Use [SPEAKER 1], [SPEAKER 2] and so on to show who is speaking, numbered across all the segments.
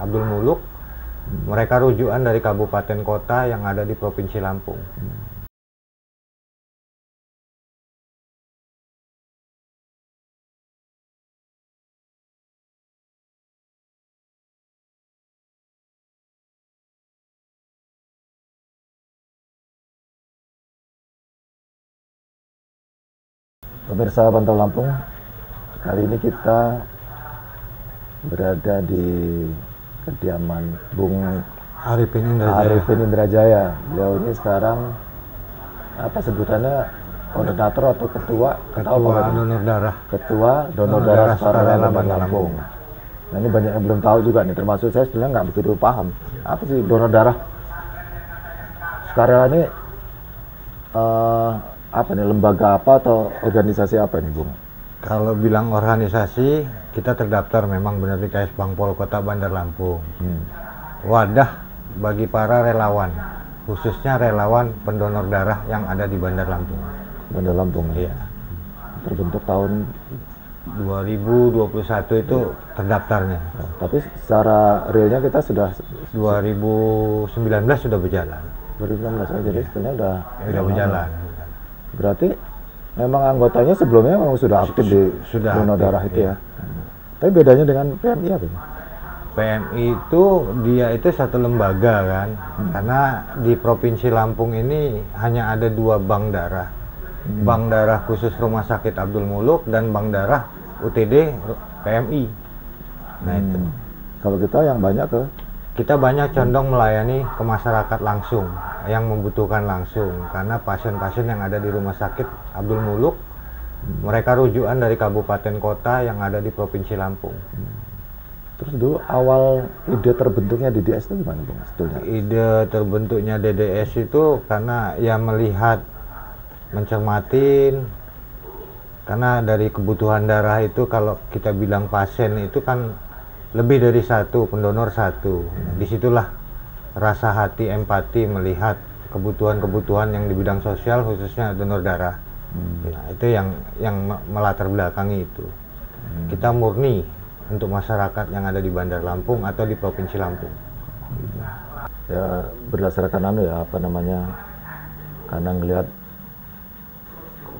[SPEAKER 1] Abdul Muluk. Mereka rujukan dari kabupaten kota yang ada di Provinsi Lampung.
[SPEAKER 2] Pemirsa Pantau Lampung, kali ini kita berada di kediaman Bung
[SPEAKER 1] Arifin Indrajaya.
[SPEAKER 2] Arifin Indrajaya. Beliau ini sekarang apa sebutannya, koordinator atau ketua
[SPEAKER 1] Donor darah.
[SPEAKER 2] Ketua donor darah sukarela Bandar Lampung. Nah, ini banyak yang belum tahu juga nih, termasuk saya sebenarnya nggak begitu paham apa sih donor darah sukarela ini. Apa nih, lembaga apa atau organisasi apa nih, Bung?
[SPEAKER 1] Kalau bilang organisasi, kita terdaftar memang benar di KS Bangpol Kota Bandar Lampung. Wadah bagi para relawan, khususnya relawan pendonor darah yang ada di Bandar Lampung.
[SPEAKER 2] Bandar Lampung.
[SPEAKER 1] Iya.
[SPEAKER 2] Terbentuk tahun
[SPEAKER 1] 2021 itu terdaftarnya.
[SPEAKER 2] Tapi secara realnya kita sudah
[SPEAKER 1] 2019 sudah berjalan.
[SPEAKER 2] 2019 aja, jadi sebenarnya udah
[SPEAKER 1] berjalan.
[SPEAKER 2] Berarti memang anggotanya sebelumnya memang sudah aktif di donor darah itu ya. Tapi bedanya dengan PMI apa?
[SPEAKER 1] PMI itu dia itu satu lembaga kan, karena di Provinsi Lampung ini hanya ada 2 bank darah. Bank darah khusus Rumah Sakit Abdul Muluk dan bank darah UTD PMI. Nah itu.
[SPEAKER 2] Kalau kita yang banyak
[SPEAKER 1] kita banyak condong melayani ke masyarakat langsung, yang membutuhkan langsung, karena pasien-pasien yang ada di Rumah Sakit Abdul Muluk, mereka rujukan dari kabupaten kota yang ada di Provinsi Lampung.
[SPEAKER 2] Terus dulu awal ide terbentuknya DDS itu gimana, Bang?
[SPEAKER 1] Ide terbentuknya DDS itu karena ya melihat, mencermatin, karena dari kebutuhan darah itu kalau kita bilang pasien itu kan lebih dari satu, pendonor satu. Disitulah rasa hati empati melihat kebutuhan-kebutuhan yang di bidang sosial, khususnya donor darah. Nah, itu yang melatar belakangi itu. Kita murni untuk masyarakat yang ada di Bandar Lampung atau di Provinsi Lampung.
[SPEAKER 2] Ya berdasarkan karena ngelihat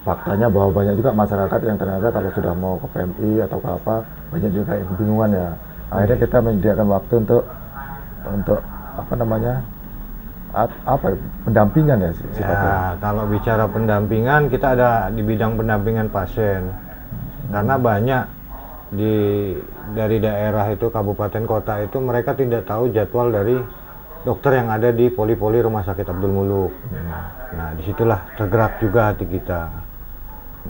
[SPEAKER 2] faktanya bahwa banyak juga masyarakat yang ternyata kalau sudah mau ke PMI atau ke apa, banyak juga yang kebingungan ya. Akhirnya kita menyediakan waktu untuk pendampingan ya sifatnya.
[SPEAKER 1] Ya, kalau bicara pendampingan, kita ada di bidang pendampingan pasien. Karena banyak dari daerah itu, kabupaten kota itu, mereka tidak tahu jadwal dari dokter yang ada di poli-poli Rumah Sakit Abdul Muluk. Nah, disitulah tergerak juga hati kita.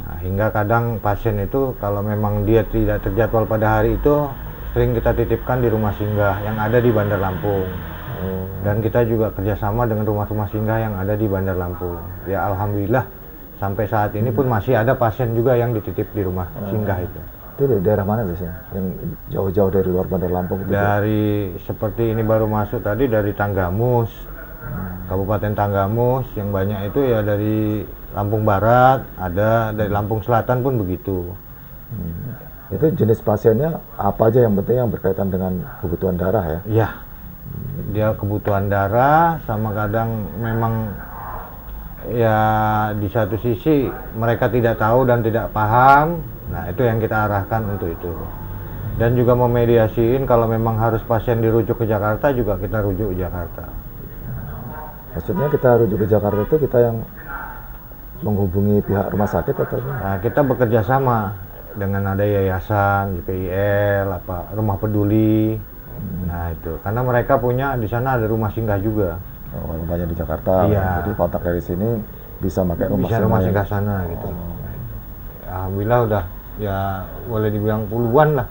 [SPEAKER 1] Nah, hingga kadang pasien itu kalau memang dia tidak terjadwal pada hari itu, sering kita titipkan di rumah singgah yang ada di Bandar Lampung. Dan kita juga kerjasama dengan rumah-rumah singgah yang ada di Bandar Lampung. Ya alhamdulillah sampai saat ini pun masih ada pasien juga yang dititip di rumah singgah itu.
[SPEAKER 2] Itu di daerah mana biasanya? Yang jauh-jauh dari luar Bandar Lampung?
[SPEAKER 1] Dari seperti ini baru masuk tadi dari Tanggamus, Kabupaten Tanggamus, yang banyak itu ya dari Lampung Barat, ada dari Lampung Selatan pun begitu.
[SPEAKER 2] Itu jenis pasiennya apa aja yang penting yang berkaitan dengan kebutuhan darah ya?
[SPEAKER 1] Iya, dia kebutuhan darah, sama kadang memang ya di satu sisi mereka tidak tahu dan tidak paham. Nah itu yang kita arahkan untuk itu. Dan juga memediasiin kalau memang harus pasien dirujuk ke Jakarta, juga kita rujuk ke Jakarta.
[SPEAKER 2] Maksudnya kita rujuk ke Jakarta itu kita yang menghubungi pihak rumah sakit atau?
[SPEAKER 1] Nah kita bekerja sama dengan ada yayasan, JPIL, Rumah Peduli. Nah itu, karena mereka punya di sana ada rumah singgah juga.
[SPEAKER 2] Oh, banyak di Jakarta.
[SPEAKER 1] Iya.
[SPEAKER 2] Jadi kontak dari sini bisa pakai
[SPEAKER 1] rumah singgah sana gitu. Alhamdulillah udah ya boleh dibilang puluhan lah,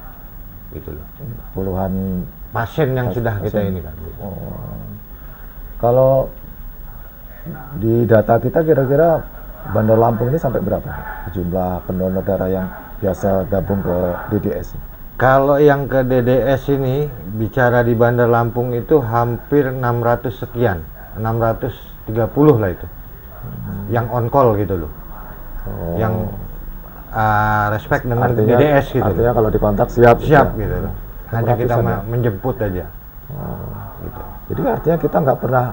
[SPEAKER 1] gitu loh.
[SPEAKER 2] Puluhan
[SPEAKER 1] pasien yang sudah kita ini kan.
[SPEAKER 2] Kalau di data kita kira-kira Bandar Lampung ini sampai berapa jumlah pendonor darah yang biasa gabung ke DDS?
[SPEAKER 1] Kalau yang ke DDS ini bicara di Bandar Lampung itu hampir 600 sekian, 630 lah itu. Yang on call gitu loh. Yang respect dengan DDS gitu.
[SPEAKER 2] Artinya kalau dikontak siap
[SPEAKER 1] gitu loh. Hanya kita menjemput aja. gitu.
[SPEAKER 2] Jadi artinya kita nggak pernah,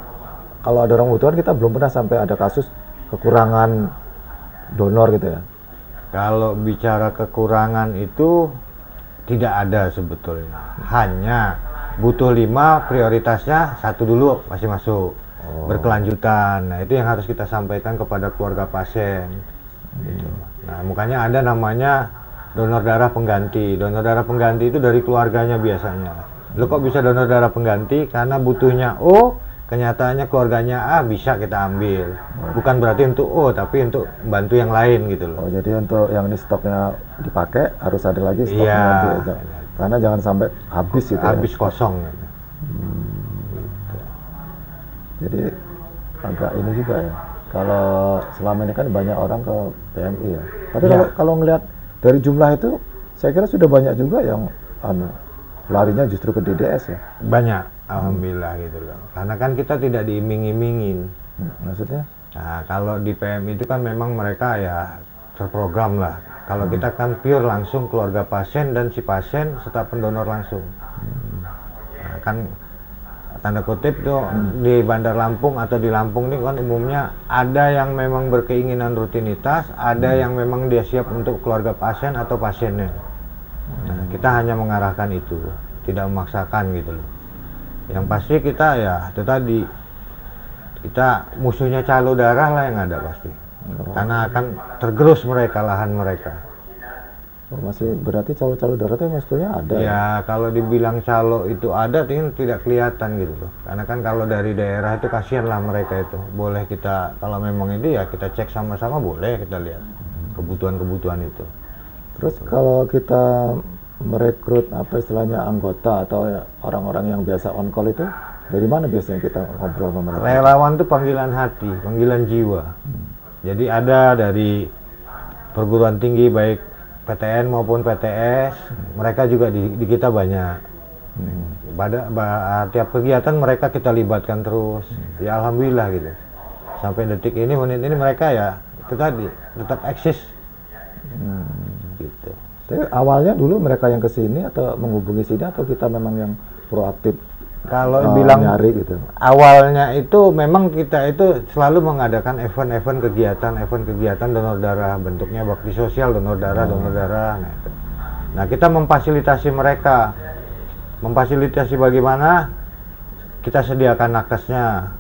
[SPEAKER 2] kalau ada orang membutuhkan kita belum pernah sampai ada kasus kekurangan donor gitu ya.
[SPEAKER 1] Kalau bicara kekurangan itu tidak ada sebetulnya. Hanya butuh 5, prioritasnya 1 dulu masih masuk. Berkelanjutan. Nah, itu yang harus kita sampaikan kepada keluarga pasien. Gitu. Nah, makanya ada namanya donor darah pengganti. Donor darah pengganti itu dari keluarganya biasanya. Lo kok bisa donor darah pengganti? Karena butuhnya O, kenyataannya keluarganya A, bisa kita ambil. Bukan berarti untuk O, tapi untuk bantu yang lain gitu loh.
[SPEAKER 2] Oh, jadi untuk yang ini stoknya dipakai harus ada lagi stoknya
[SPEAKER 1] Iya.
[SPEAKER 2] nanti aja. Karena jangan sampai habis gitu.
[SPEAKER 1] Habis
[SPEAKER 2] Ya.
[SPEAKER 1] kosong.
[SPEAKER 2] Jadi agak ini juga ya. Kalau selama ini kan banyak orang ke PMI ya. Tapi
[SPEAKER 1] Ya.
[SPEAKER 2] kalau ngelihat dari jumlah itu, saya kira sudah banyak juga yang larinya justru ke DDS ya.
[SPEAKER 1] Banyak, alhamdulillah gitu loh. Karena kan kita tidak diiming-imingin.
[SPEAKER 2] Maksudnya?
[SPEAKER 1] Nah, kalau di PMI itu kan memang mereka ya terprogram lah. Kalau kita kan pure langsung keluarga pasien dan si pasien serta pendonor langsung. Nah, kan tanda kutip tuh di Bandar Lampung atau di Lampung ini kan umumnya ada yang memang berkeinginan rutinitas, ada yang memang dia siap untuk keluarga pasien atau pasiennya. Nah, kita hanya mengarahkan itu, tidak memaksakan gitu loh. Yang pasti kita ya itu tadi, kita musuhnya calo darah lah yang ada pasti. Karena akan tergerus mereka, lahan mereka.
[SPEAKER 2] Oh, masih berarti calo-calo darah itu sebetulnya ada ya?
[SPEAKER 1] Ya kalau dibilang calo itu ada, tidak kelihatan gitu loh. Karena kan kalau dari daerah itu kasihan lah mereka itu. Boleh kita, kalau memang itu ya kita cek sama-sama, boleh kita lihat kebutuhan-kebutuhan itu.
[SPEAKER 2] Terus kalau kita merekrut apa istilahnya anggota atau ya, orang-orang yang biasa on call itu dari mana biasanya kita ngobrol sama mereka?
[SPEAKER 1] Relawan itu panggilan hati, panggilan jiwa. Jadi ada dari perguruan tinggi baik PTN maupun PTS, mereka juga di kita banyak. Tiap kegiatan mereka kita libatkan terus. Ya alhamdulillah gitu. Sampai detik ini, menit ini mereka ya itu tadi tetap eksis. Gitu.
[SPEAKER 2] Tapi awalnya dulu mereka yang kesini atau menghubungi sini atau kita memang yang proaktif
[SPEAKER 1] Kalau bilang
[SPEAKER 2] nyari gitu?
[SPEAKER 1] awalnya itu memang kita itu selalu mengadakan event-event kegiatan donor darah, bentuknya bakti sosial donor darah. Nah, itu. Nah, kita memfasilitasi mereka, memfasilitasi bagaimana kita sediakan nakesnya,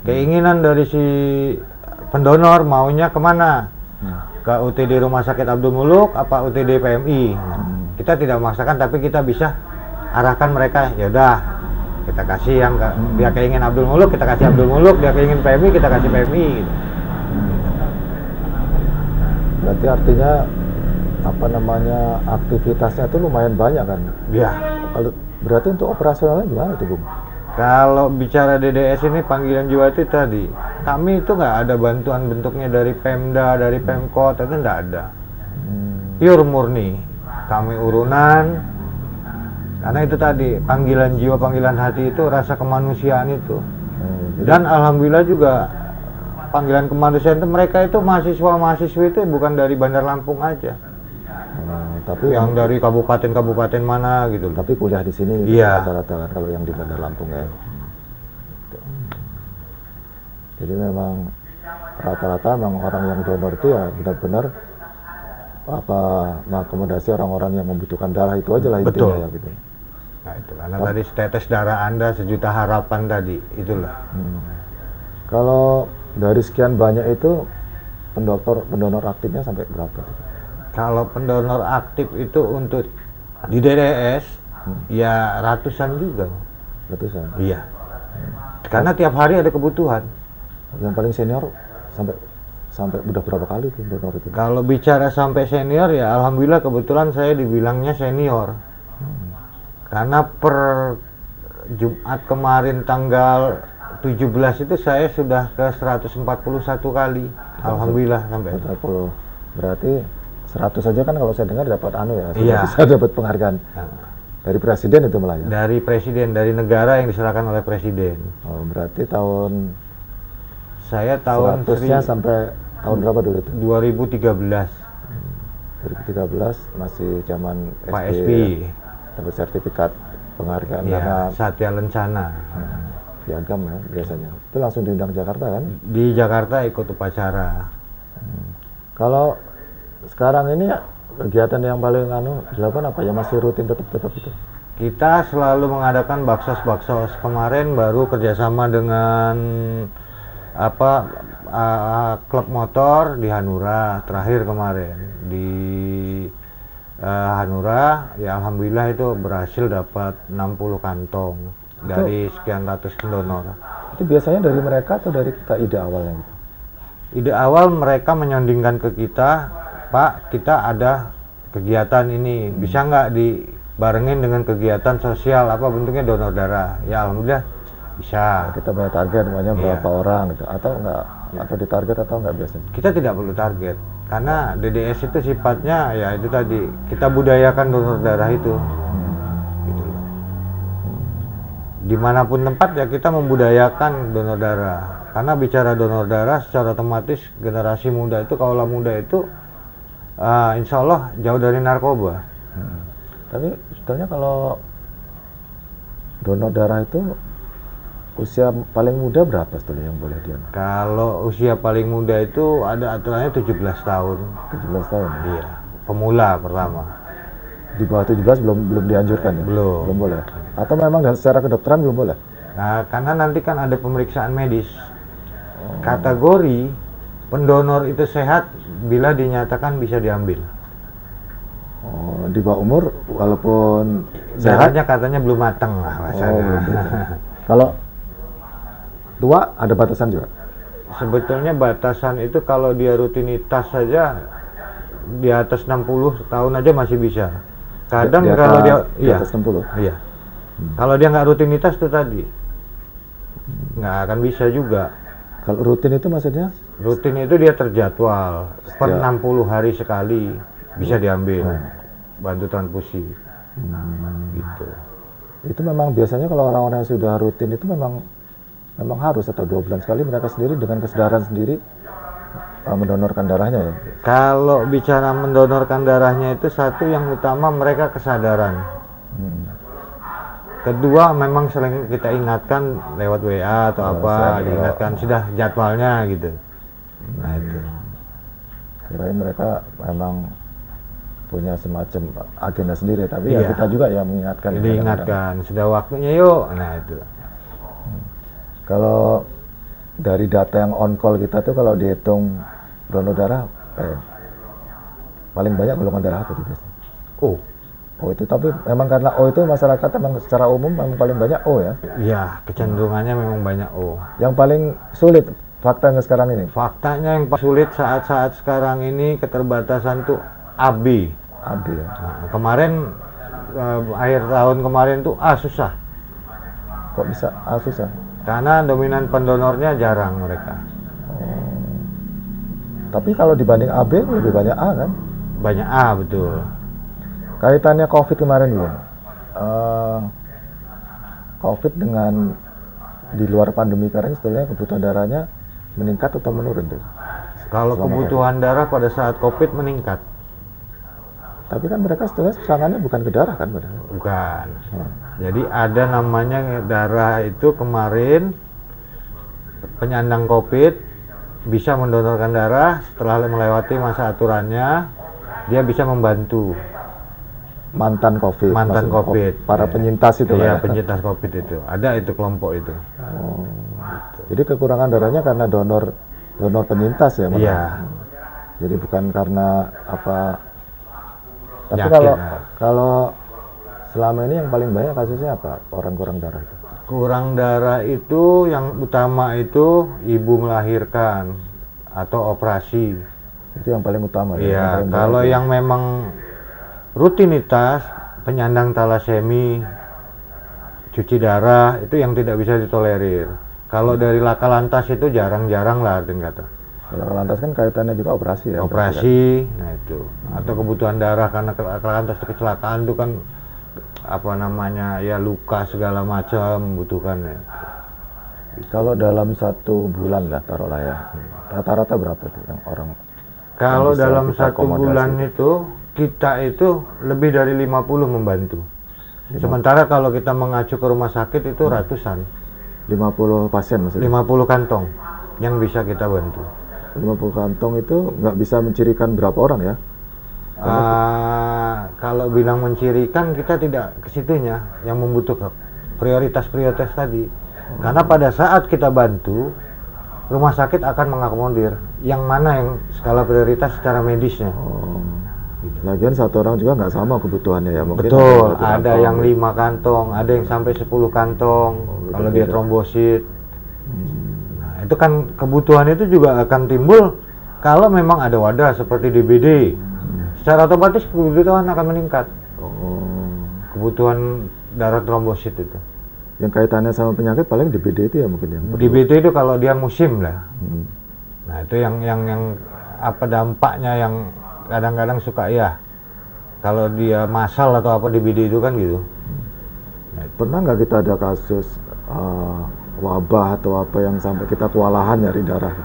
[SPEAKER 1] keinginan dari si pendonor maunya kemana, ke UTD Rumah Sakit Abdul Muluk apa UTD PMI. Nah, kita tidak memaksakan, tapi kita bisa arahkan mereka, ya udah kita kasih yang dia keingin Abdul Muluk, kita kasih Abdul Muluk, dia keingin PMI, kita kasih PMI gitu.
[SPEAKER 2] Berarti artinya apa namanya aktivitasnya itu lumayan banyak kan?
[SPEAKER 1] Ya.
[SPEAKER 2] Kalau berarti untuk operasionalnya gimana tuh, Bung?
[SPEAKER 1] Kalau bicara DDS ini panggilan jiwa itu tadi, kami itu nggak ada bantuan bentuknya dari Pemda, dari Pemkot, itu nggak ada. Pure murni, kami urunan. Karena itu tadi, panggilan jiwa, panggilan hati itu rasa kemanusiaan itu. Dan alhamdulillah juga panggilan kemanusiaan itu mereka itu mahasiswa-mahasiswi itu bukan dari Bandar Lampung aja.
[SPEAKER 2] Tapi
[SPEAKER 1] yang dari kabupaten-kabupaten mana gitu.
[SPEAKER 2] Tapi kuliah di sini
[SPEAKER 1] Iya.
[SPEAKER 2] rata-rata kan kalau yang di Bandar Lampung ya. Jadi memang rata-rata memang orang yang donor itu ya benar-benar apa mengakomodasi orang-orang yang membutuhkan darah itu aja lah intinya.
[SPEAKER 1] Betul.
[SPEAKER 2] Ya gitu.
[SPEAKER 1] Nah itu karena tadi setetes darah Anda sejuta harapan tadi, itulah.
[SPEAKER 2] Kalau dari sekian banyak itu pendonor aktifnya sampai berapa?
[SPEAKER 1] Kalau pendonor aktif itu untuk di DDS ya ratusan juga.
[SPEAKER 2] Ratusan.
[SPEAKER 1] Iya. Karena tiap hari ada kebutuhan.
[SPEAKER 2] Yang paling senior sampai udah berapa kali tuh donor itu?
[SPEAKER 1] Kalau bicara sampai senior ya alhamdulillah kebetulan saya dibilangnya senior. Karena per Jumat kemarin tanggal 17 itu saya sudah ke 141 kali. Alhamdulillah sampai
[SPEAKER 2] 140. Berarti 100 saja kan kalau saya dengar dapat ya,
[SPEAKER 1] Iya.
[SPEAKER 2] bisa dapat penghargaan. Dari presiden itu malah ya?
[SPEAKER 1] Dari presiden, dari negara yang diserahkan oleh presiden.
[SPEAKER 2] Oh, berarti tahun
[SPEAKER 1] Saya tahun
[SPEAKER 2] 100-nya sampai tahun berapa dulu itu?
[SPEAKER 1] 2013
[SPEAKER 2] 2013 masih zaman
[SPEAKER 1] Pak
[SPEAKER 2] SBY.
[SPEAKER 1] SBY.
[SPEAKER 2] Dapat sertifikat penghargaan
[SPEAKER 1] ya,
[SPEAKER 2] karena
[SPEAKER 1] Satya Lencana.
[SPEAKER 2] piagam ya biasanya. Itu langsung diundang Jakarta kan?
[SPEAKER 1] Di Jakarta ikut upacara.
[SPEAKER 2] Kalau sekarang ini ya, kegiatan yang paling dilakukan apa ya, masih rutin tetap itu?
[SPEAKER 1] Kita selalu mengadakan baksos. Kemarin baru kerjasama dengan klub motor di Hanura terakhir kemarin di Hanura, ya alhamdulillah itu berhasil dapat 60 kantong dari sekian ratus pendonor.
[SPEAKER 2] Itu biasanya dari mereka atau dari kita ide awalnya gitu?
[SPEAKER 1] Ide awal mereka menyondingkan ke kita, Pak, kita ada kegiatan ini, bisa nggak dibarengin dengan kegiatan sosial, apa bentuknya donor darah? Ya alhamdulillah bisa.
[SPEAKER 2] Kita punya target namanya berapa orang gitu, atau enggak, atau ditarget atau enggak biasanya?
[SPEAKER 1] Kita tidak perlu target, karena DDS itu sifatnya ya itu tadi, kita budayakan donor darah itu. Gitu loh. Dimanapun tempat ya kita membudayakan donor darah. Karena bicara donor darah secara otomatis generasi muda itu, kaula muda itu insya Allah jauh dari narkoba.
[SPEAKER 2] Tapi sebetulnya kalau donor darah itu usia paling muda berapa sebetulnya yang boleh dia?
[SPEAKER 1] Kalau usia paling muda itu ada aturannya 17 tahun.
[SPEAKER 2] 17 tahun?
[SPEAKER 1] Iya, pemula pertama.
[SPEAKER 2] Di bawah 17 belum dianjurkan ya?
[SPEAKER 1] Belum
[SPEAKER 2] boleh? Atau memang secara kedokteran belum boleh?
[SPEAKER 1] Nah, karena nanti kan ada pemeriksaan medis. Kategori pendonor itu sehat bila dinyatakan bisa diambil.
[SPEAKER 2] Oh, di bawah umur walaupun
[SPEAKER 1] Darahnya katanya belum matang lah bahasanya.
[SPEAKER 2] Kalau tua ada batasan juga?
[SPEAKER 1] Sebetulnya batasan itu kalau dia rutinitas saja di atas 60 tahun aja masih bisa. Kadang kalau dia
[SPEAKER 2] di atas 60?
[SPEAKER 1] Iya. Kalau dia nggak rutinitas tuh tadi nggak akan bisa juga.
[SPEAKER 2] Kalau rutin itu maksudnya?
[SPEAKER 1] Rutin itu dia terjadwal per 60 hari sekali bisa diambil bantu transfusi. Gitu.
[SPEAKER 2] Itu memang biasanya kalau orang-orang yang sudah rutin itu memang harus, atau 2 bulan sekali mereka sendiri dengan kesadaran sendiri mendonorkan darahnya ya?
[SPEAKER 1] Kalau bicara mendonorkan darahnya itu satu yang utama mereka kesadaran. Kedua memang sering kita ingatkan lewat WA atau diingatkan sudah jadwalnya gitu. Nah itu.
[SPEAKER 2] Kirain mereka memang punya semacam agenda sendiri, tapi ya kita juga yang mengingatkan.
[SPEAKER 1] Diingatkan, sudah waktunya yuk. Nah itu.
[SPEAKER 2] Kalau dari data yang on call kita tuh kalau dihitung donor darah, paling banyak golongan darah apa tuh biasanya? O itu, tapi memang karena O itu masyarakat memang secara umum memang paling banyak O ya?
[SPEAKER 1] Iya, kecenderungannya memang banyak O.
[SPEAKER 2] Yang paling sulit faktanya sekarang ini?
[SPEAKER 1] Faktanya yang paling sulit saat-saat sekarang ini keterbatasan tuh AB.
[SPEAKER 2] AB ya?
[SPEAKER 1] Nah, kemarin akhir tahun kemarin tuh susah.
[SPEAKER 2] Kok bisa susah?
[SPEAKER 1] Karena dominan pendonornya jarang mereka.
[SPEAKER 2] Tapi kalau dibanding AB lebih banyak A kan?
[SPEAKER 1] Banyak A, betul.
[SPEAKER 2] Kaitannya COVID kemarin dulu. COVID dengan di luar pandemi kemarin sebetulnya kebutuhan darahnya meningkat atau menurun tuh?
[SPEAKER 1] Kalau kebutuhan darah pada saat COVID meningkat.
[SPEAKER 2] Tapi kan mereka sebetulnya serangannya bukan ke darah kan?
[SPEAKER 1] Bukan. Jadi ada namanya darah itu kemarin penyandang COVID bisa mendonorkan darah setelah melewati masa aturannya, dia bisa membantu.
[SPEAKER 2] Mantan COVID, para penyintas itu
[SPEAKER 1] ya, penyintas COVID itu ada itu kelompok itu.
[SPEAKER 2] Gitu. Jadi kekurangan darahnya karena donor penyintas ya?
[SPEAKER 1] Iya.
[SPEAKER 2] Jadi bukan karena apa? Tapi kalau selama ini yang paling banyak kasusnya apa? Orang kurang darah itu?
[SPEAKER 1] Kurang darah itu yang utama itu ibu melahirkan atau operasi.
[SPEAKER 2] Itu yang paling utama.
[SPEAKER 1] Iya. Kalau yang memang rutinitas penyandang talasemi, cuci darah itu yang tidak bisa ditolerir. Kalau dari laka lantas itu jarang-jarang lah artinya kata.
[SPEAKER 2] Laka lantas kan kaitannya juga operasi ya.
[SPEAKER 1] Operasi, nah itu. Atau kebutuhan darah karena laka lantas kecelakaan itu kan apa namanya ya luka segala macam membutuhkan ya.
[SPEAKER 2] Kalau dalam 1 bulan lah taruhlah ya, rata-rata berapa tuh yang orang?
[SPEAKER 1] Kalau dalam 1 bulan itu kita itu lebih dari 50 membantu. Sementara kalau kita mengacu ke rumah sakit itu ratusan,
[SPEAKER 2] 50 pasien maksudnya.
[SPEAKER 1] 50 kantong yang bisa kita bantu.
[SPEAKER 2] 50 kantong itu nggak bisa mencirikan berapa orang ya?
[SPEAKER 1] Kalau bilang mencirikan, kita tidak ke situnya, yang membutuhkan prioritas tadi. Karena pada saat kita bantu, rumah sakit akan mengakomodir yang mana yang skala prioritas secara medisnya.
[SPEAKER 2] Lagian satu orang juga nggak sama kebutuhannya ya, mungkin
[SPEAKER 1] Betul, ada yang 5 kantong, ada yang sampai 10 kantong kalau dia trombosit. Nah, itu kan kebutuhan itu juga akan timbul kalau memang ada wadah seperti DBD. Secara otomatis kebutuhan akan meningkat. Kebutuhan darah trombosit itu.
[SPEAKER 2] Yang kaitannya sama penyakit paling DBD itu ya mungkin yang
[SPEAKER 1] DBD itu kalau dia musim lah. Nah, itu yang apa dampaknya yang kadang-kadang suka ya. Kalau dia massal atau apa DBD itu kan gitu.
[SPEAKER 2] Nah, pernah nggak kita ada kasus wabah atau apa yang sampai kita kewalahan nyari darah?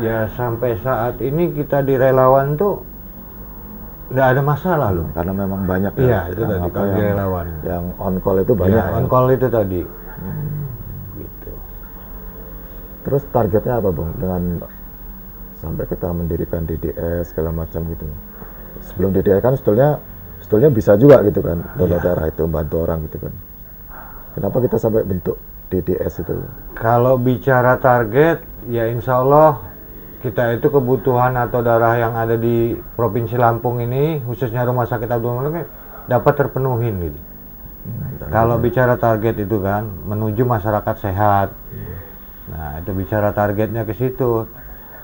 [SPEAKER 1] Ya sampai saat ini kita di relawan tuh nggak ada masalah loh.
[SPEAKER 2] Karena memang banyak
[SPEAKER 1] ya. Iya, itu tadi kalau di relawan.
[SPEAKER 2] Yang on call itu banyak.
[SPEAKER 1] Ya, on call itu tadi. Gitu.
[SPEAKER 2] Terus targetnya apa Bung dengan sampai kita mendirikan DDS segala macam gitu? Sebelum DDS kan sebetulnya bisa juga gitu kan, donor darah itu bantu orang gitu kan. Kenapa kita sampai bentuk DDS itu?
[SPEAKER 1] Kalau bicara target, ya insya Allah kita itu kebutuhan atau darah yang ada di Provinsi Lampung ini, khususnya Rumah Sakit Abdul Malik, dapat terpenuhin gitu. Kalau bicara target itu kan, menuju masyarakat sehat. Nah, itu bicara targetnya ke situ.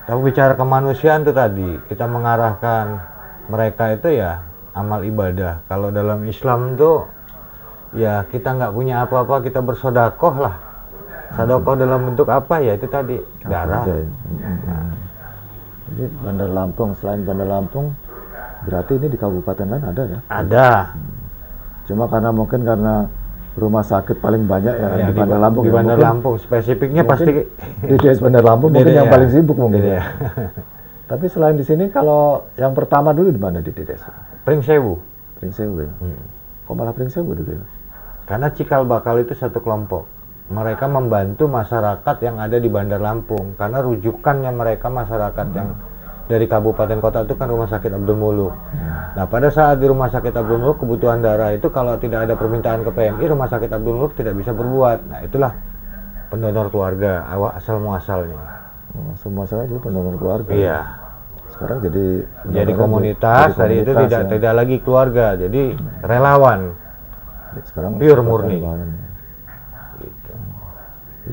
[SPEAKER 1] Tapi bicara kemanusiaan itu tadi, kita mengarahkan mereka itu ya amal ibadah. Kalau dalam Islam tuh, ya kita nggak punya apa-apa, kita bersodakoh lah. Sodakoh dalam bentuk apa ya, itu tadi, darah.
[SPEAKER 2] Jadi Bandar Lampung, selain Bandar Lampung, berarti ini di kabupaten lain ada ya?
[SPEAKER 1] Ada.
[SPEAKER 2] Cuma karena rumah sakit paling banyak ya, di Bandar Lampung.
[SPEAKER 1] Di Bandar Lampung, spesifiknya pasti
[SPEAKER 2] DDS Bandar Lampung mungkin yang paling sibuk mungkin ya. Tapi selain di sini, kalau yang pertama dulu di mana di DDS?
[SPEAKER 1] Pringsewu.
[SPEAKER 2] Pringsewu ya? Kok malah Pringsewu dulu ya?
[SPEAKER 1] Karena Cikal Bakal itu satu kelompok. Mereka membantu masyarakat yang ada di Bandar Lampung, karena rujukannya mereka masyarakat yang dari kabupaten kota itu kan Rumah Sakit Abdul Muluk. Nah, pada saat di Rumah Sakit Abdul Muluk kebutuhan darah itu kalau tidak ada permintaan ke PMI, Rumah Sakit Abdul Muluk tidak bisa berbuat. Nah, itulah pendonor keluarga asal muasalnya.
[SPEAKER 2] Semua saya dulu pendonor keluarga.
[SPEAKER 1] Iya.
[SPEAKER 2] Sekarang jadi
[SPEAKER 1] komunitas, dari itu tidak lagi keluarga, jadi relawan.
[SPEAKER 2] Sekarang
[SPEAKER 1] pure murni.
[SPEAKER 2] Gitu.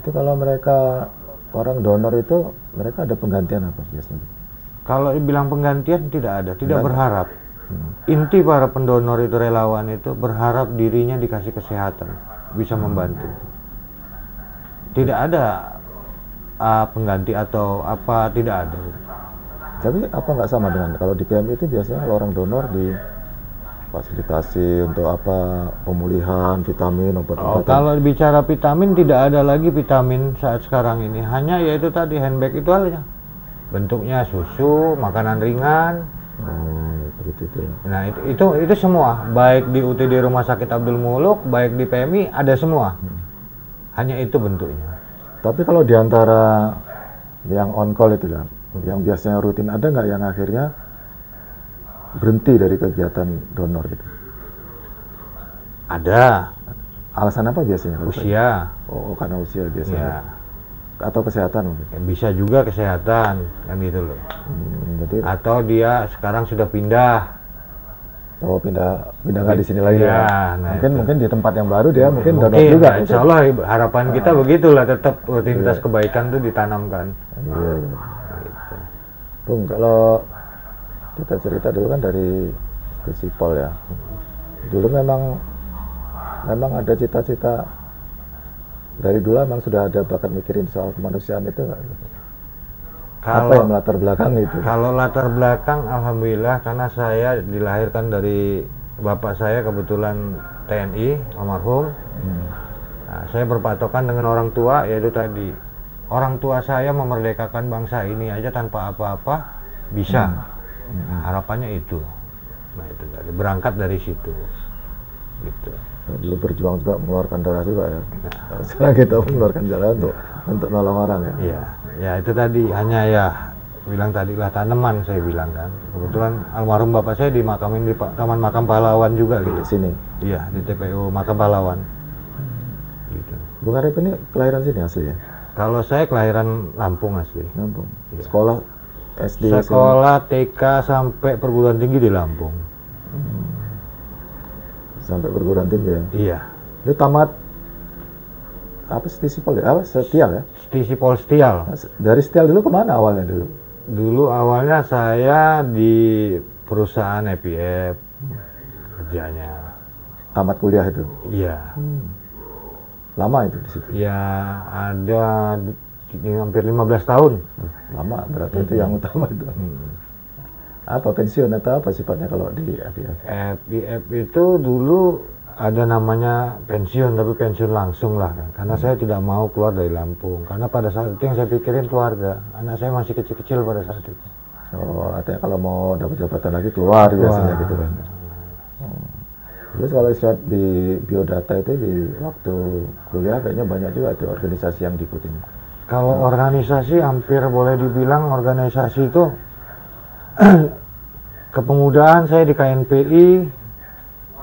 [SPEAKER 2] Itu kalau mereka orang donor itu mereka ada penggantian apa biasanya?
[SPEAKER 1] Kalau bilang penggantian tidak ada, tidak berharap. Inti para pendonor itu relawan itu berharap dirinya dikasih kesehatan, bisa membantu. Tidak ada pengganti atau apa, tidak ada.
[SPEAKER 2] Tapi apa nggak sama dengan kalau di PMI itu biasanya kalau orang donor difasilitasi untuk apa, pemulihan, vitamin, obat-obatan?
[SPEAKER 1] Kalau bicara vitamin tidak ada lagi vitamin saat sekarang ini, hanya yaitu tadi handbag itu aja. Bentuknya susu, makanan ringan.
[SPEAKER 2] Begitu itu.
[SPEAKER 1] Nah itu semua, baik di UTD Rumah Sakit Abdul Muluk, baik di PMI ada semua. Hanya itu bentuknya.
[SPEAKER 2] Tapi kalau diantara yang on call itu yang biasanya rutin, ada nggak yang akhirnya berhenti dari kegiatan donor gitu?
[SPEAKER 1] Ada.
[SPEAKER 2] Alasan apa biasanya?
[SPEAKER 1] Usia.
[SPEAKER 2] Karena usia biasanya.
[SPEAKER 1] Ya.
[SPEAKER 2] Atau kesehatan mungkin?
[SPEAKER 1] Bisa juga kesehatan, kan gitu loh.
[SPEAKER 2] Jadi,
[SPEAKER 1] atau dia sekarang sudah pindah.
[SPEAKER 2] Pindah nggak di sini lagi ya?
[SPEAKER 1] Nah
[SPEAKER 2] mungkin di tempat yang baru dia mungkin donor juga.
[SPEAKER 1] Insya Allah harapan kita begitulah, tetap rutinitas kebaikan itu ditanamkan.
[SPEAKER 2] Iya. Gitu. Bung, kalau kita cerita dulu kan dari Sipol ya. Dulu memang ada cita-cita dari dulu, memang sudah ada bakat mikirin soal kemanusiaan itu nggak? Apa yang latar belakang itu?
[SPEAKER 1] Kalau latar belakang, alhamdulillah karena saya dilahirkan dari bapak saya kebetulan TNI almarhum. Nah, saya berpatokan dengan orang tua, yaitu tadi orang tua saya memerdekakan bangsa ini aja tanpa apa-apa bisa. Harapannya itu. Nah itu tadi berangkat dari situ. gitu.
[SPEAKER 2] Dulu berjuang juga mengeluarkan darah juga ya. Sekarang kita mengeluarkan darah untuk nolong orang ya.
[SPEAKER 1] Iya, ya itu tadi hanya ya bilang tadi lah tanaman saya bilang kan. Kebetulan almarhum bapak saya dimakamin di Taman Makam Pahlawan juga gitu.
[SPEAKER 2] Di sini.
[SPEAKER 1] Iya, di TPU Makam Pahlawan. Gitu.
[SPEAKER 2] Bung Arif ini kelahiran sini asli ya?
[SPEAKER 1] Kalau saya kelahiran Lampung asli.
[SPEAKER 2] Lampung.
[SPEAKER 1] Iya.
[SPEAKER 2] Sekolah SD.
[SPEAKER 1] Sekolah TK sampai perguruan tinggi di Lampung.
[SPEAKER 2] Sampai perguruan tinggi ya?
[SPEAKER 1] Iya.
[SPEAKER 2] Itu tamat apa Stisipol ya? Apa Setial ya?
[SPEAKER 1] Stisipol Setial.
[SPEAKER 2] Dari Setial dulu kemana awalnya dulu?
[SPEAKER 1] Dulu awalnya saya di perusahaan EPF kerjanya.
[SPEAKER 2] Tamat kuliah itu?
[SPEAKER 1] Iya.
[SPEAKER 2] Lama itu di situ?
[SPEAKER 1] Ya ada hampir 15 tahun.
[SPEAKER 2] Lama berarti itu yang utama itu. Apa pensiun atau apa sifatnya kalau di EPF?
[SPEAKER 1] EPF itu dulu ada namanya pensiun, tapi pensiun langsung lah kan. Karena saya tidak mau keluar dari Lampung. Karena pada saat itu yang saya pikirin keluarga. Anak saya masih kecil-kecil pada saat itu.
[SPEAKER 2] Oh, artinya kalau mau dapat jabatan lagi keluar biasanya gitu kan. Terus kalau lihat di biodata itu di waktu kuliah kayaknya banyak juga tuh organisasi yang diikutin.
[SPEAKER 1] Kalau organisasi hampir boleh dibilang organisasi itu kepemudaan saya di KNPI,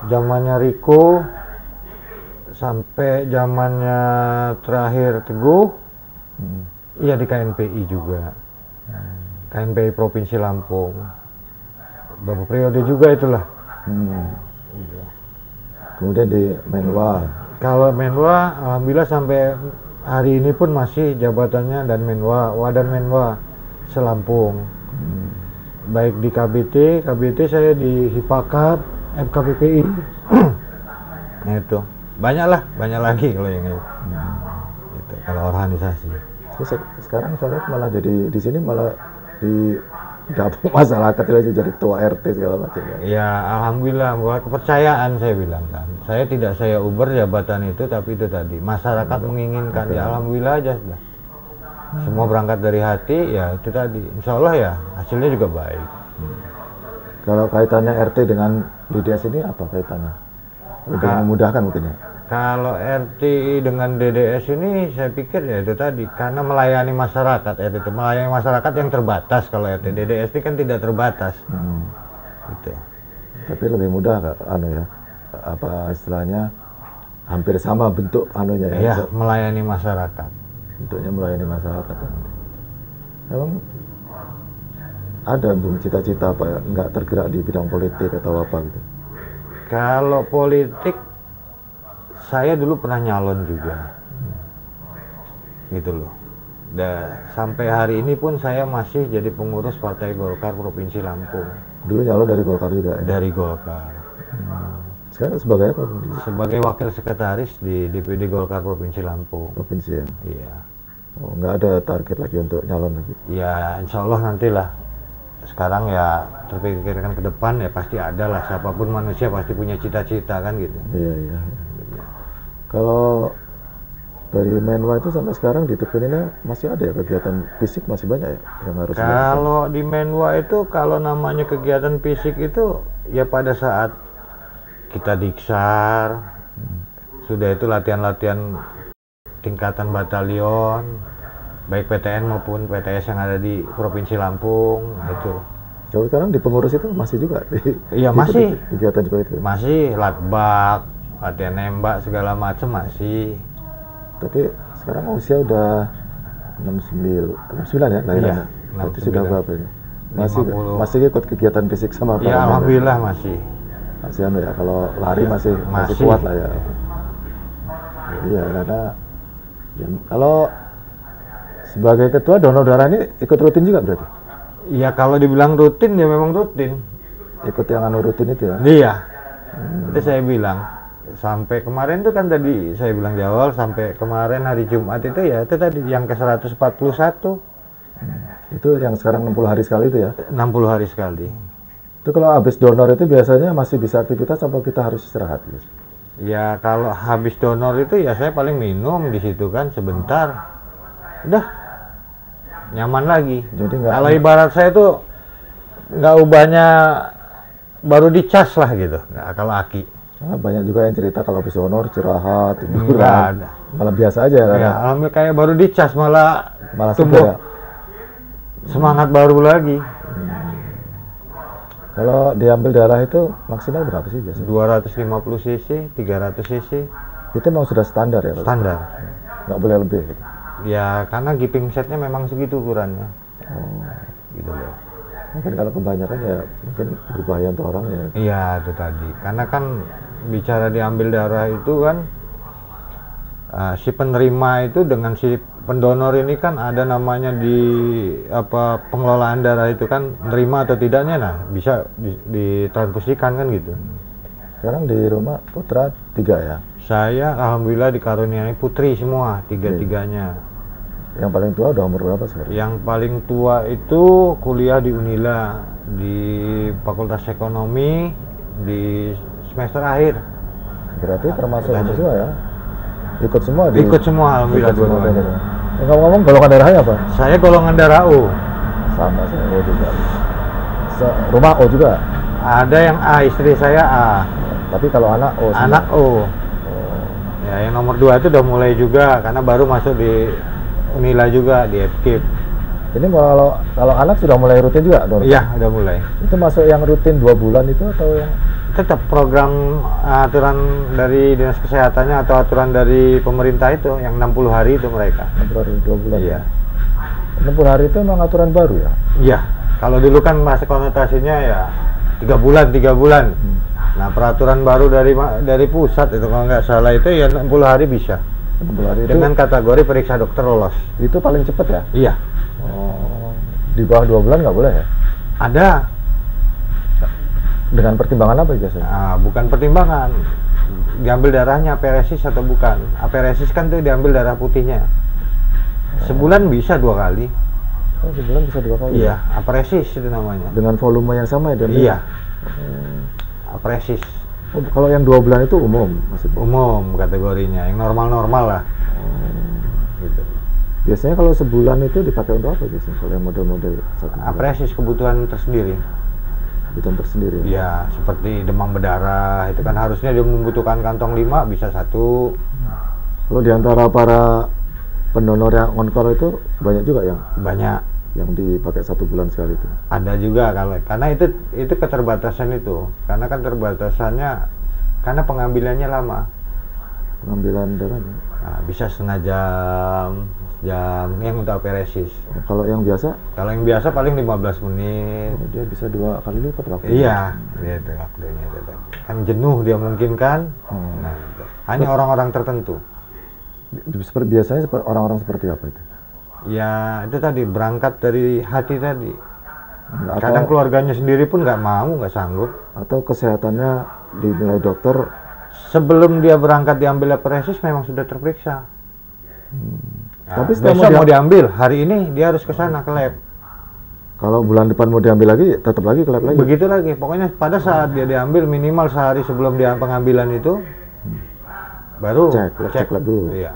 [SPEAKER 1] zamannya Riko sampai zamannya terakhir Teguh, iya di KNPI juga. KNPI Provinsi Lampung. Beberapa periode juga itulah.
[SPEAKER 2] Kemudian di Menwa.
[SPEAKER 1] Kalau Menwa, alhamdulillah sampai hari ini pun masih jabatannya dan Menwa, Wadan Menwa Selampung. Baik di KBT saya di Hipakat, FKPPI. Nah itu, banyak lagi kalau yang itu. Itu kalau organisasi.
[SPEAKER 2] Terus sekarang saya lihat malah jadi di sini malah di gabung masyarakat jadi ketua RT segala macam ya.
[SPEAKER 1] Ya alhamdulillah buat kepercayaan saya bilang kan. Saya uber jabatan itu, tapi itu tadi masyarakat menginginkan ya alhamdulillah aja sudah. Semua berangkat dari hati ya itu tadi. Insya Allah ya hasilnya juga baik.
[SPEAKER 2] Kalau kaitannya RT dengan DDS ini apa kaitannya? Untuk memudahkan mungkin ya.
[SPEAKER 1] Kalau RT dengan DDS ini saya pikir ya itu tadi karena melayani masyarakat RT itu melayani masyarakat yang terbatas. Kalau RT DDS ini kan tidak terbatas. Gitu.
[SPEAKER 2] Tapi lebih mudah ya apa istilahnya hampir sama bentuk anunya ya.
[SPEAKER 1] Iya, melayani masyarakat.
[SPEAKER 2] Bentuknya melayani masyarakat. Emang ada belum cita-cita apa ya nggak tergerak di bidang politik atau apa gitu?
[SPEAKER 1] Kalau politik saya dulu pernah nyalon juga, gitu loh. Dan sampai hari ini pun saya masih jadi pengurus Partai Golkar Provinsi Lampung.
[SPEAKER 2] Dulu nyalon dari Golkar juga ya?
[SPEAKER 1] Dari Golkar.
[SPEAKER 2] Sekarang sebagai apa?
[SPEAKER 1] Sebagai wakil sekretaris di DPD Golkar Provinsi Lampung.
[SPEAKER 2] Provinsi ya?
[SPEAKER 1] Iya.
[SPEAKER 2] Oh, nggak ada target lagi untuk nyalon lagi?
[SPEAKER 1] Ya insya Allah nantilah. Sekarang ya terpikirkan ke depan ya pasti ada lah. Siapapun manusia pasti punya cita-cita kan gitu.
[SPEAKER 2] Iya. Kalau dari Menwa itu sampai sekarang di Teguh masih ada ya kegiatan fisik masih banyak ya yang harus
[SPEAKER 1] kalau di Menwa itu kalau namanya kegiatan fisik itu ya pada saat kita diksar sudah itu latihan-latihan tingkatan batalion baik PTN maupun PTS yang ada di Provinsi Lampung itu.
[SPEAKER 2] Kalau sekarang di pengurus itu masih juga?
[SPEAKER 1] Iya masih.
[SPEAKER 2] Kegiatan juga itu?
[SPEAKER 1] Masih latbak, latihan nembak segala macam masih.
[SPEAKER 2] Tapi sekarang usia udah 69 ya lahirnya.
[SPEAKER 1] Iya,
[SPEAKER 2] itu sudah berapa ini?
[SPEAKER 1] 50.
[SPEAKER 2] Masih ikut kegiatan fisik sama apa?
[SPEAKER 1] Ya alhamdulillah masih.
[SPEAKER 2] Masih ya kalau lari
[SPEAKER 1] Ya,
[SPEAKER 2] masih kuat lah ya. Iya karena ya, kalau sebagai ketua donor darah ini ikut rutin juga berarti?
[SPEAKER 1] Iya kalau dibilang rutin ya memang rutin.
[SPEAKER 2] Ikut yang rutin itu ya?
[SPEAKER 1] Iya. Itu saya bilang. Sampai kemarin tuh kan tadi saya bilang di awal sampai kemarin hari Jumat itu ya itu tadi yang ke 141.
[SPEAKER 2] Itu yang sekarang 60 hari sekali itu ya?
[SPEAKER 1] 60 hari sekali.
[SPEAKER 2] Itu kalau habis donor itu biasanya masih bisa aktivitas atau kita harus istirahat?
[SPEAKER 1] Ya kalau habis donor itu ya saya paling minum di situ kan sebentar. Udah nyaman lagi.
[SPEAKER 2] Jadi
[SPEAKER 1] kalau ibarat saya tuh nggak ubahnya baru dicas lah gitu. Nggak, kalau aki.
[SPEAKER 2] Nah, banyak juga yang cerita kalau habis honor istirahat,
[SPEAKER 1] Enggak
[SPEAKER 2] tiduran,
[SPEAKER 1] ada.
[SPEAKER 2] malah biasa aja ya,
[SPEAKER 1] Ya, alhamdulillah kayak baru dicas malah
[SPEAKER 2] malah
[SPEAKER 1] tumbuh
[SPEAKER 2] segar ya.
[SPEAKER 1] semangat baru lagi.
[SPEAKER 2] Kalau diambil darah itu maksimal berapa sih biasanya?
[SPEAKER 1] 250 cc, 300 cc
[SPEAKER 2] Itu memang sudah standar ya? Pak?
[SPEAKER 1] standar.
[SPEAKER 2] Nggak boleh lebih gitu.
[SPEAKER 1] Ya karena giping setnya memang segitu ukurannya. Gitu loh.
[SPEAKER 2] Mungkin kalau kebanyakan ya mungkin berbahaya untuk orang ya.
[SPEAKER 1] Iya itu tadi. Karena kan bicara diambil darah itu kan si penerima itu dengan si pendonor ini kan ada namanya di pengelolaan darah itu kan nerima atau tidaknya, nah bisa ditransfusikan kan gitu.
[SPEAKER 2] Sekarang di rumah putra 3 ya?
[SPEAKER 1] Saya alhamdulillah dikaruniai putri semua, tiga-tiganya.
[SPEAKER 2] Yang paling tua udah umur berapa sekarang?
[SPEAKER 1] Yang paling tua itu kuliah di Unila di Fakultas Ekonomi di semester akhir.
[SPEAKER 2] Berarti termasuk itu semua ya? Ikut semua?
[SPEAKER 1] Ikut semua alhamdulillah
[SPEAKER 2] ikut semua
[SPEAKER 1] dua-duanya.
[SPEAKER 2] darah. Ngomong-ngomong golongan darahnya apa?
[SPEAKER 1] Saya golongan darah O.
[SPEAKER 2] Sama saya O juga. Rumah O juga?
[SPEAKER 1] Ada yang A, istri saya A.
[SPEAKER 2] Tapi kalau anak O semua?
[SPEAKER 1] Anak O. Ya, yang nomor 2 itu udah mulai juga karena baru masuk di Unila juga di FKIP.
[SPEAKER 2] Ini kalau anak sudah mulai rutin juga?
[SPEAKER 1] Iya, udah mulai.
[SPEAKER 2] Itu masuk yang rutin 2 bulan itu atau yang?
[SPEAKER 1] Tetap program aturan dari dinas kesehatannya atau aturan dari pemerintah itu yang 60 hari itu mereka.
[SPEAKER 2] 60 hari 2 bulan.
[SPEAKER 1] Iya.
[SPEAKER 2] 60 hari itu memang aturan baru ya?
[SPEAKER 1] Iya. Kalau dulu kan masih konotasinya ya 3 bulan. Nah, peraturan baru dari pusat itu kalau nggak salah itu ya 60 hari bisa.
[SPEAKER 2] 60 hari itu
[SPEAKER 1] Dengan kategori periksa dokter lolos.
[SPEAKER 2] itu paling cepat ya?
[SPEAKER 1] Iya.
[SPEAKER 2] Oh, di bawah 2 bulan nggak boleh ya?
[SPEAKER 1] Ada.
[SPEAKER 2] Dengan pertimbangan apa biasanya?
[SPEAKER 1] Nah, bukan pertimbangan. Diambil darahnya aparesis atau bukan. Aparesis kan tuh diambil darah putihnya. Sebulan bisa 2 kali.
[SPEAKER 2] Oh, sebulan bisa 2 kali?
[SPEAKER 1] Iya, aparesis itu namanya.
[SPEAKER 2] Dengan volume yang sama ya?
[SPEAKER 1] Iya. Aparesis.
[SPEAKER 2] Oh, kalau yang 2 bulan itu umum maksudnya?
[SPEAKER 1] Umum kategorinya, yang normal-normal lah. Gitu.
[SPEAKER 2] Biasanya kalau sebulan itu dipakai untuk apa biasanya? Kalau yang model-model 1 bulan?
[SPEAKER 1] Aparesis kebutuhan tersendiri.
[SPEAKER 2] Kebutuhan tersendiri?
[SPEAKER 1] Ya, seperti demam berdarah, itu kan harusnya dia membutuhkan kantong 5, bisa 1.
[SPEAKER 2] Kalau di antara para pendonor yang on-call itu banyak juga
[SPEAKER 1] Banyak.
[SPEAKER 2] yang dipakai 1 bulan sekali itu?
[SPEAKER 1] Ada juga karena itu keterbatasan itu. Karena kan terbatasannya, karena pengambilannya lama.
[SPEAKER 2] Pengambilan darahnya?
[SPEAKER 1] Nah, bisa setengah jam yang untuk aparesis.
[SPEAKER 2] Kalau yang biasa?
[SPEAKER 1] Kalau yang biasa paling 15 menit.
[SPEAKER 2] Oh, dia bisa 2 kali lipat waktu.
[SPEAKER 1] Iya, itu waktunya itu tadi. Kan jenuh dia mungkin kan. Nah, itu. Hanya orang-orang tertentu.
[SPEAKER 2] Biasanya orang-orang seperti apa itu?
[SPEAKER 1] Ya, itu tadi berangkat dari hati tadi.
[SPEAKER 2] Atau,
[SPEAKER 1] Kadang keluarganya sendiri pun nggak mau, nggak sanggup.
[SPEAKER 2] atau kesehatannya dinilai dokter?
[SPEAKER 1] Sebelum dia berangkat diambil aparesis memang sudah terperiksa. Nah,
[SPEAKER 2] Tapi setelah
[SPEAKER 1] besok mau diambil, hari ini dia harus ke sana ke lab.
[SPEAKER 2] Kalau bulan depan mau diambil lagi, tetap lagi ke lab lagi?
[SPEAKER 1] Begitu lagi, pokoknya pada saat dia diambil minimal sehari sebelum dia pengambilan itu baru
[SPEAKER 2] Cek lab dulu.
[SPEAKER 1] Iya.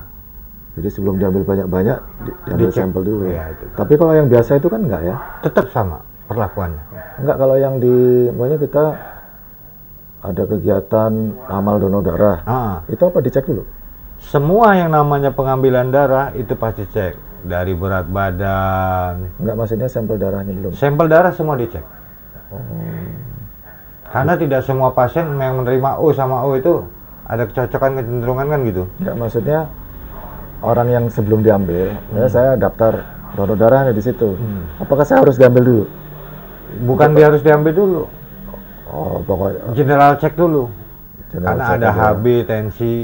[SPEAKER 2] Jadi sebelum diambil banyak-banyak, diambil
[SPEAKER 1] Dicek.
[SPEAKER 2] sampel dulu.
[SPEAKER 1] Iya, itu.
[SPEAKER 2] Tapi kalau yang biasa itu kan enggak ya?
[SPEAKER 1] Tetap sama perlakuannya.
[SPEAKER 2] Enggak, kalau yang pokoknya kita ada kegiatan amal donor darah, itu apa dicek dulu?
[SPEAKER 1] Semua yang namanya pengambilan darah itu pasti cek. Dari berat badan.
[SPEAKER 2] Enggak, maksudnya sampel darahnya belum?
[SPEAKER 1] Sampel darah semua dicek. Karena tidak semua pasien yang menerima O sama O itu ada kecocokan, kecenderungan kan gitu.
[SPEAKER 2] Enggak, maksudnya orang yang sebelum diambil, saya daftar donor darah di situ. Apakah saya harus diambil dulu?
[SPEAKER 1] Bukan dia harus diambil dulu.
[SPEAKER 2] Oh, pokoknya
[SPEAKER 1] General cek dulu.
[SPEAKER 2] general
[SPEAKER 1] Karena
[SPEAKER 2] check
[SPEAKER 1] ada
[SPEAKER 2] aja.
[SPEAKER 1] HB, tensi.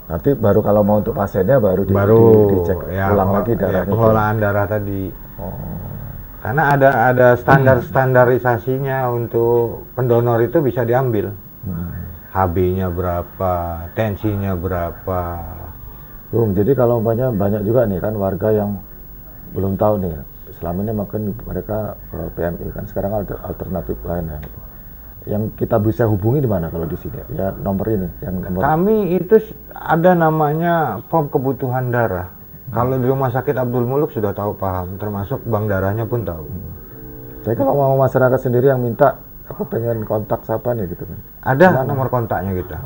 [SPEAKER 2] Nanti baru kalau mau untuk pasiennya baru dicek ulang lagi darahnya.
[SPEAKER 1] pengelolaan darah tadi. Karena ada standarisasinya untuk pendonor itu bisa diambil. HB-nya berapa, tensinya berapa.
[SPEAKER 2] Jadi kalau umpamanya banyak juga nih kan warga yang belum tahu nih, selama ini makin mereka ke PMI kan, sekarang ada alternatif lain ya. Yang kita bisa hubungi di mana kalau di sini? Ya nomor ini, yang nomor.
[SPEAKER 1] Kami itu ada namanya form kebutuhan darah. Kalau di Rumah Sakit Abdul Muluk sudah tahu paham, termasuk bank darahnya pun tahu.
[SPEAKER 2] Jadi kalau mau masyarakat sendiri yang minta aku pengen kontak siapa nih gitu kan.
[SPEAKER 1] Ada nomor kontaknya kita.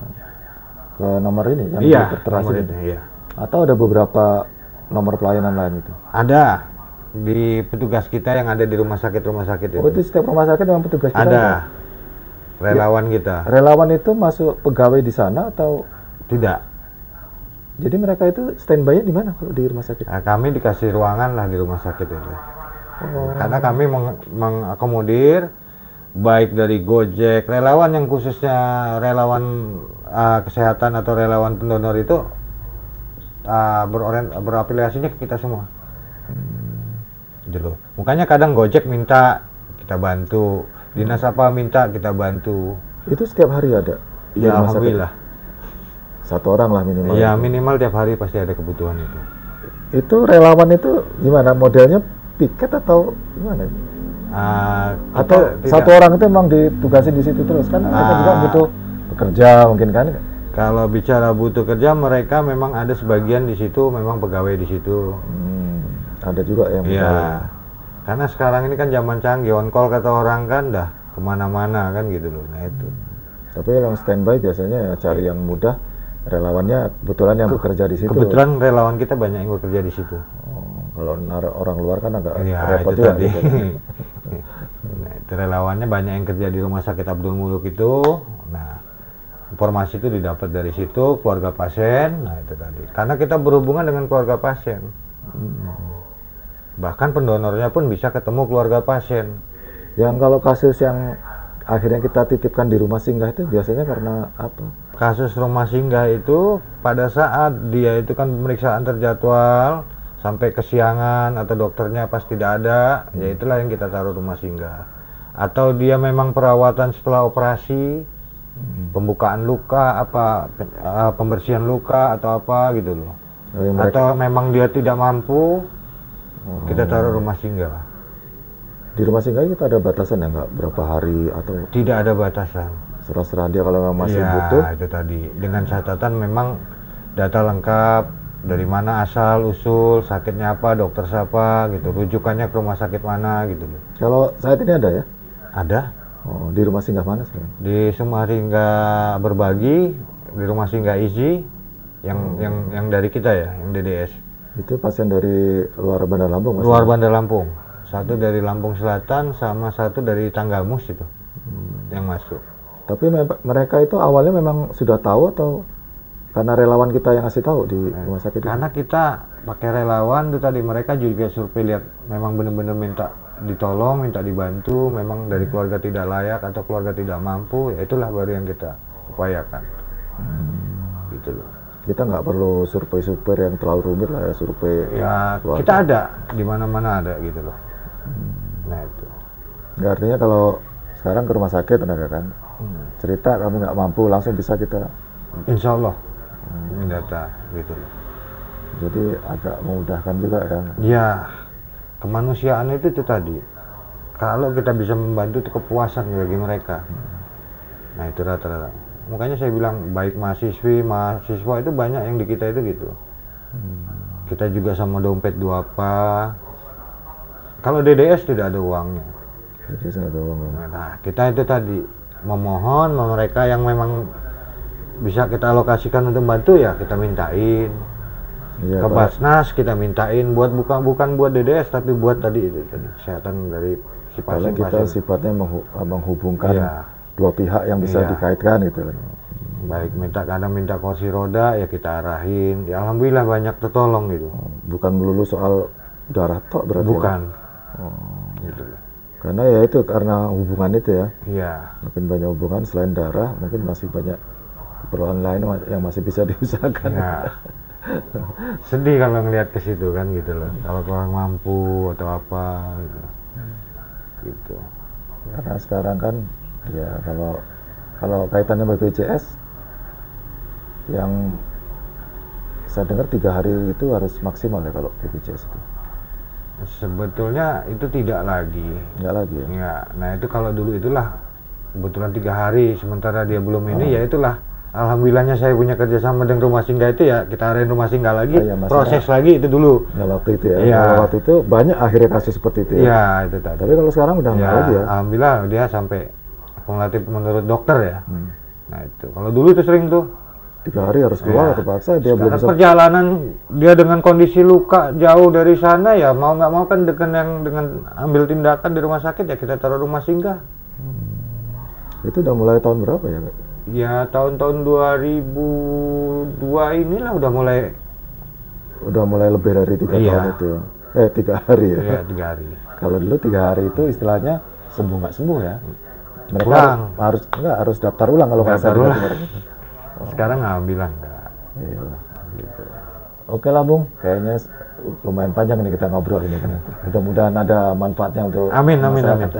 [SPEAKER 2] Ke nomor ini yang
[SPEAKER 1] Iya,
[SPEAKER 2] tertera
[SPEAKER 1] nomor
[SPEAKER 2] sini.
[SPEAKER 1] itu, iya.
[SPEAKER 2] Atau ada beberapa nomor pelayanan lain itu.
[SPEAKER 1] Ada di petugas kita yang ada di rumah sakit itu.
[SPEAKER 2] Oh, itu setiap rumah sakit memang petugas kita.
[SPEAKER 1] Ada relawan kita.
[SPEAKER 2] Relawan itu masuk pegawai di sana atau
[SPEAKER 1] Tidak.
[SPEAKER 2] jadi mereka itu standby-nya di mana kalau di rumah sakit?
[SPEAKER 1] Nah, kami dikasih ruangan lah di rumah sakit itu.
[SPEAKER 2] Oh.
[SPEAKER 1] Karena kami mengakomodir baik dari Gojek, relawan yang khususnya relawan kesehatan atau relawan pendonor itu berafiliasinya ke kita semua. Gitu loh. Makanya kadang Gojek minta kita bantu, dinas apa minta kita bantu.
[SPEAKER 2] Itu setiap hari ada? di
[SPEAKER 1] Ya
[SPEAKER 2] rumah sakit?
[SPEAKER 1] alhamdulillah.
[SPEAKER 2] Satu orang lah minimal.
[SPEAKER 1] Ya minimal tiap hari pasti ada kebutuhan itu.
[SPEAKER 2] Itu relawan itu gimana? Modelnya piket atau gimana?
[SPEAKER 1] Kita
[SPEAKER 2] Atau
[SPEAKER 1] tidak.
[SPEAKER 2] satu orang itu memang ditugasin di situ terus kan? Mereka juga butuh bekerja mungkin kan?
[SPEAKER 1] Kalau bicara butuh kerja, mereka memang ada sebagian di situ memang pegawai di situ.
[SPEAKER 2] Ada juga yang
[SPEAKER 1] Iya.
[SPEAKER 2] pegawai.
[SPEAKER 1] Karena sekarang ini kan zaman canggih, on call kata orang kan dah kemana-mana kan gitu loh. Nah itu.
[SPEAKER 2] Tapi yang standby biasanya ya cari yang mudah. Relawannya kebetulan yang bekerja di situ.
[SPEAKER 1] Kebetulan relawan kita banyak yang bekerja di situ.
[SPEAKER 2] Oh, kalau naruh orang luar kan agak
[SPEAKER 1] Ya
[SPEAKER 2] repot
[SPEAKER 1] itu
[SPEAKER 2] juga.
[SPEAKER 1] tadi.
[SPEAKER 2] Gitu.
[SPEAKER 1] Nah, itu relawannya banyak yang kerja di Rumah Sakit Abdul Muluk itu. Nah, informasi itu didapat dari situ, keluarga pasien. Nah, itu tadi. Karena kita berhubungan dengan keluarga pasien. Bahkan pendonornya pun bisa ketemu keluarga pasien.
[SPEAKER 2] Yang kalau kasus yang akhirnya kita titipkan di rumah singgah itu biasanya karena apa?
[SPEAKER 1] Kasus rumah singgah itu pada saat dia itu kan pemeriksaan terjadwal sampai kesiangan atau dokternya pas tidak ada, ya itulah yang kita taruh rumah singgah. Atau dia memang perawatan setelah operasi, pembukaan luka, pembersihan luka atau apa gitu loh. Atau memang dia tidak mampu, kita taruh rumah singgah.
[SPEAKER 2] Di rumah singgah kita ada batasan ya nggak berapa hari atau
[SPEAKER 1] Tidak ada batasan.
[SPEAKER 2] serah-serah dia kalau memang masih
[SPEAKER 1] Ya,
[SPEAKER 2] butuh.
[SPEAKER 1] itu tadi. Dengan catatan memang data lengkap, dari mana asal usul, sakitnya apa, dokter siapa gitu, rujukannya ke rumah sakit mana gitu loh.
[SPEAKER 2] Kalau saat ini ada ya?
[SPEAKER 1] Ada
[SPEAKER 2] Oh, di rumah singgah mana sekarang?
[SPEAKER 1] di Sumaringga Berbagi, di rumah singgah Izi yang dari kita ya, yang DDS.
[SPEAKER 2] Itu pasien dari luar Bandar Lampung Mas?
[SPEAKER 1] Luar Bandar Lampung. Satu dari Lampung Selatan sama satu dari Tanggamus itu. Yang masuk.
[SPEAKER 2] Tapi mereka itu awalnya memang sudah tahu atau karena relawan kita yang ngasih tahu di rumah sakit itu?
[SPEAKER 1] Karena kita pakai relawan itu tadi, mereka juga survei lihat memang benar-benar minta ditolong, minta dibantu, memang dari keluarga tidak layak atau keluarga tidak mampu, ya itulah baru yang kita upayakan. Gitu loh.
[SPEAKER 2] Kita nggak perlu survei-survei yang terlalu rumit lah ya, survei
[SPEAKER 1] Ya
[SPEAKER 2] keluarga.
[SPEAKER 1] kita ada di mana-mana ada gitu loh. Nah itu.
[SPEAKER 2] Nggak, artinya kalau sekarang ke rumah sakit tenaga kan cerita kamu nggak mampu langsung bisa kita,
[SPEAKER 1] Insya Allah data gitu loh.
[SPEAKER 2] jadi agak memudahkan juga kan.
[SPEAKER 1] Ya kemanusiaan itu tadi. Kalau kita bisa membantu itu kepuasan bagi mereka. Nah itu rata-rata. Makanya saya bilang baik mahasiswa itu banyak yang di kita itu gitu. Kita juga sama dompet duapa. Kalau DDS tidak ada uangnya.
[SPEAKER 2] Jadi saya tahu.
[SPEAKER 1] Nah, kita itu tadi memohon mereka yang memang bisa kita alokasikan untuk bantu ya kita mintain.
[SPEAKER 2] Iya,
[SPEAKER 1] Ke
[SPEAKER 2] Pak.
[SPEAKER 1] Basnas kita mintain buat bukan buat DDS tapi buat tadi itu tadi kesehatan dari si
[SPEAKER 2] Karena kita
[SPEAKER 1] pasien.
[SPEAKER 2] sifatnya menghubungkan
[SPEAKER 1] Iya.
[SPEAKER 2] dua pihak yang bisa
[SPEAKER 1] Iya.
[SPEAKER 2] dikaitkan gitu kan.
[SPEAKER 1] Baik kadang minta kursi roda ya kita arahin. Ya alhamdulillah banyak tertolong gitu.
[SPEAKER 2] Bukan melulu soal darah tok berarti.
[SPEAKER 1] Bukan.
[SPEAKER 2] Ya?
[SPEAKER 1] Gitu loh.
[SPEAKER 2] Karena ya itu karena hubungan itu ya.
[SPEAKER 1] Iya.
[SPEAKER 2] Makin banyak hubungan selain darah, mungkin masih banyak keperluan lain yang masih bisa diusahakan.
[SPEAKER 1] Nah, sedih kalau ngelihat ke situ kan gitu loh. Kalau kurang mampu atau apa gitu. Gitu.
[SPEAKER 2] Karena sekarang kan ya kalau kaitannya BPJS yang saya dengar 3 hari itu harus maksimal ya kalau BPJS itu.
[SPEAKER 1] Sebetulnya itu tidak lagi.
[SPEAKER 2] Enggak lagi ya.
[SPEAKER 1] Enggak. Nah itu kalau dulu itulah kebetulan 3 hari, sementara dia belum ini ya itulah. Alhamdulillahnya saya punya kerjasama dengan rumah singgah itu ya kita arahin rumah singgah lagi,
[SPEAKER 2] Iya, Mas,
[SPEAKER 1] proses lagi itu dulu.
[SPEAKER 2] Ya waktu itu ya.
[SPEAKER 1] Iya.
[SPEAKER 2] Kalau waktu itu banyak akhirnya kasus seperti itu ya.
[SPEAKER 1] Iya itu tadi.
[SPEAKER 2] Tapi kalau sekarang udah
[SPEAKER 1] Ya,
[SPEAKER 2] enggak lagi ya.
[SPEAKER 1] alhamdulillah dia sampai kumulatif menurut dokter ya. Nah itu, kalau dulu itu sering tuh.
[SPEAKER 2] 3 hari harus keluar terpaksa dia belum
[SPEAKER 1] Sekarang
[SPEAKER 2] bisa.
[SPEAKER 1] perjalanan dia dengan kondisi luka jauh dari sana ya mau nggak mau kan dengan ambil tindakan di rumah sakit ya kita taruh rumah singgah.
[SPEAKER 2] Itu udah mulai tahun berapa ya, Pak?
[SPEAKER 1] Ya tahun-tahun 2002 inilah udah mulai
[SPEAKER 2] lebih dari 3
[SPEAKER 1] Iya.
[SPEAKER 2] tahun itu. 3 hari ya.
[SPEAKER 1] ya 3 hari.
[SPEAKER 2] Kalau dulu 3 hari itu istilahnya sembuh nggak sembuh ya. Mereka
[SPEAKER 1] Pulang.
[SPEAKER 2] harus daftar ulang kalau nggak
[SPEAKER 1] Daftar
[SPEAKER 2] salah.
[SPEAKER 1] ulang. Sekarang nggak bilang enggak.
[SPEAKER 2] Iya. Gitu. Oke lah Bung, kayaknya lumayan panjang nih kita ngobrol ini kan. Mudah-mudahan ada manfaatnya untuk
[SPEAKER 1] Amin.
[SPEAKER 2] masyarakat.